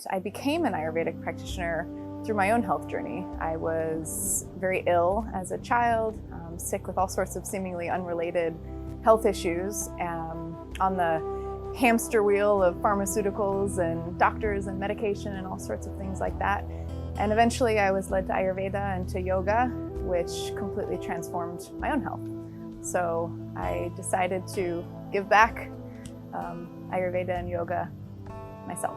I became an Ayurvedic practitioner through my own health journey. I was very ill as a child, sick with all sorts of seemingly unrelated health issues, on the hamster wheel of pharmaceuticals and doctors and medication and all sorts of things like that. And eventually I was led to Ayurveda and to yoga, which completely transformed my own health. So I decided to give back Ayurveda and yoga myself.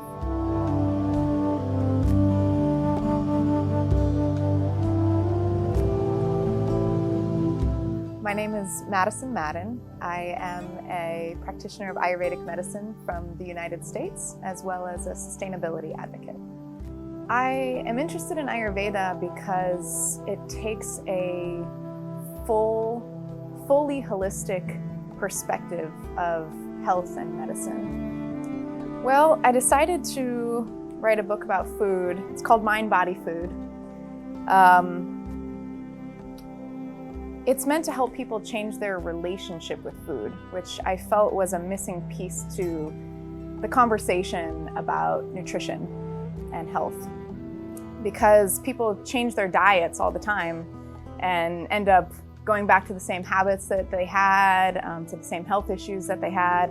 My name is Madison Madden. I am a practitioner of Ayurvedic medicine from the United States, as well as a sustainability advocate. I am interested in Ayurveda because it takes a fully holistic perspective of health and medicine. Well, I decided to write a book about food. It's called Mind, Body, Food. It's meant to help people change their relationship with food, which I felt was a missing piece to the conversation about nutrition and health. Because people change their diets all the time and end up going back to the same habits that they had, to the same health issues that they had.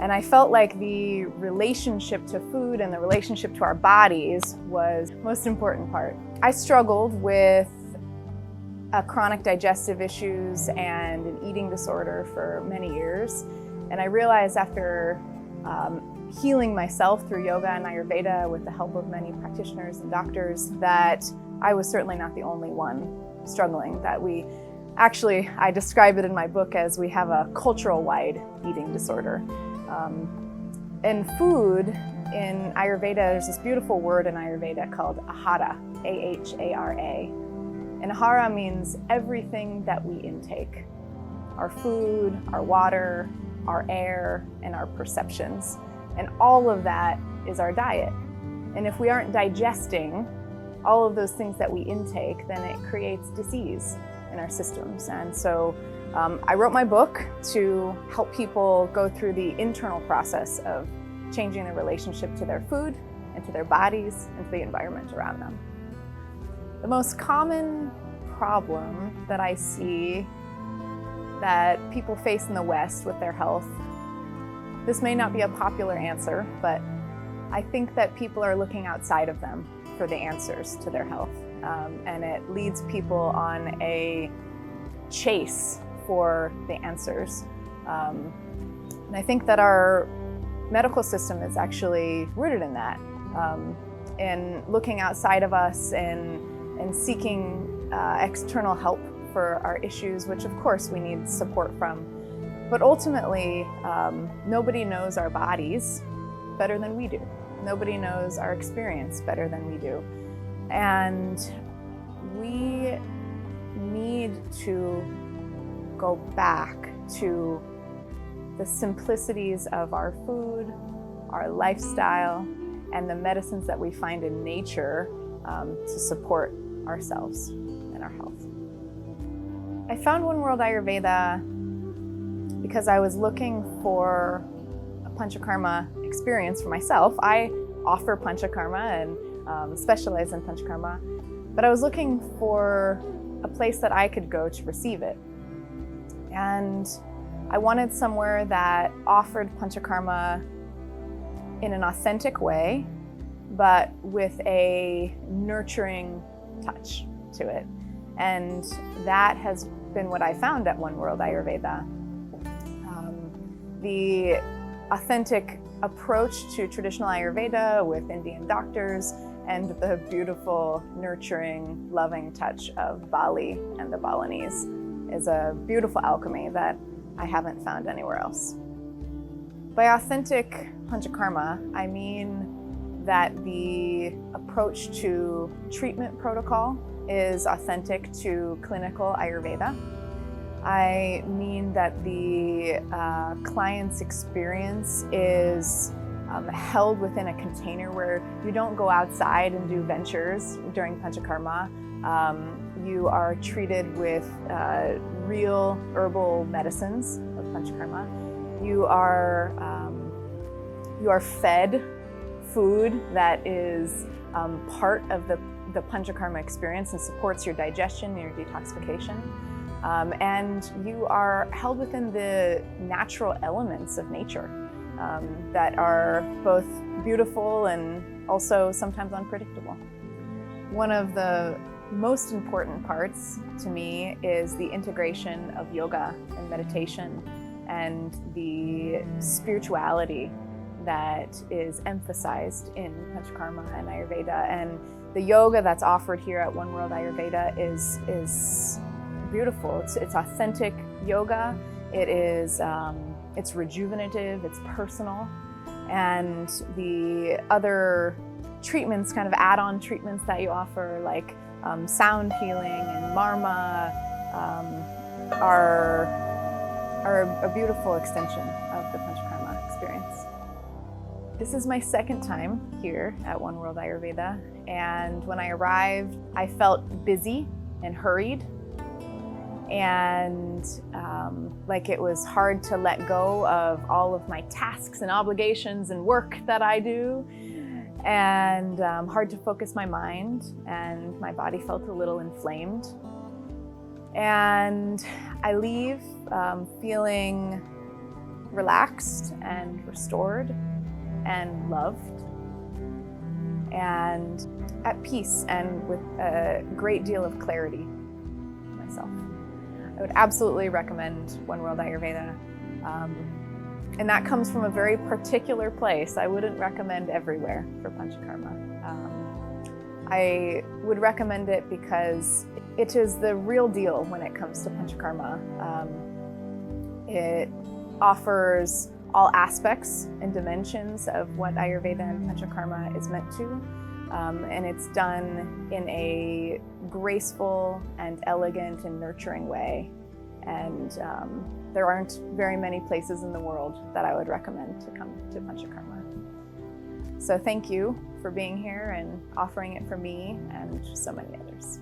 And I felt like the relationship to food and the relationship to our bodies was the most important part. I struggled with chronic digestive issues and an eating disorder for many years. And I realized after healing myself through yoga and Ayurveda with the help of many practitioners and doctors that I was certainly not the only one struggling, that I describe it in my book as we have a cultural-wide eating disorder. And food in Ayurveda, there's this beautiful word in Ayurveda called ahara, A-H-A-R-A. And ahara means everything that we intake. Our food, our water, our air, and our perceptions. And all of that is our diet. And if we aren't digesting all of those things that we intake, then it creates disease in our systems. And so I wrote my book to help people go through the internal process of changing their relationship to their food and to their bodies and to the environment around them. The most common problem that I see that people face in the West with their health, this may not be a popular answer, but I think that people are looking outside of them for the answers to their health. And it leads people on a chase for the answers. And I think that our medical system is actually rooted in that, in looking outside of us and seeking external help for our issues, which of course we need support from. But ultimately, nobody knows our bodies better than we do. Nobody knows our experience better than we do. And we need to go back to the simplicities of our food, our lifestyle, and the medicines that we find in nature to support ourselves and our health. I found Oneworld Ayurveda because I was looking for a Panchakarma experience for myself. I offer Panchakarma and specialize in Panchakarma, but I was looking for a place that I could go to receive it. And I wanted somewhere that offered Panchakarma in an authentic way, but with a nurturing touch to it. And that has been what I found at Oneworld Ayurveda. The authentic approach to traditional Ayurveda with Indian doctors and the beautiful, nurturing, loving touch of Bali and the Balinese is a beautiful alchemy that I haven't found anywhere else. By authentic Panchakarma, I mean that the approach to treatment protocol is authentic to clinical Ayurveda. I mean that the client's experience is held within a container where you don't go outside and do ventures during Panchakarma. You are treated with real herbal medicines of Panchakarma. You are fed food that is part of the Panchakarma experience and supports your digestion, your detoxification. And you are held within the natural elements of nature that are both beautiful and also sometimes unpredictable. One of the most important parts to me is the integration of yoga and meditation and the spirituality that is emphasized in Panchakarma and Ayurveda. And the yoga that's offered here at Oneworld Ayurveda is beautiful. It's authentic yoga. It is it's rejuvenative, it's personal, and the other treatments, kind of add-on treatments that you offer, like sound healing and marma, are a beautiful extension of the Panchakarma experience. This is my second time here at Oneworld Ayurveda, and when I arrived, I felt busy and hurried, and like it was hard to let go of all of my tasks and obligations and work that I do, and hard to focus my mind, and my body felt a little inflamed. And I leave feeling relaxed and restored and loved and at peace and with a great deal of clarity myself. I would absolutely recommend Oneworld Ayurveda. And that comes from a very particular place. I wouldn't recommend everywhere for Panchakarma. I would recommend it because it is the real deal when it comes to Panchakarma. It offers all aspects and dimensions of what Ayurveda and Panchakarma is meant to. And it's done in a graceful and elegant and nurturing way. And there aren't very many places in the world that I would recommend to come to Panchakarma. So thank you for being here and offering it for me and so many others.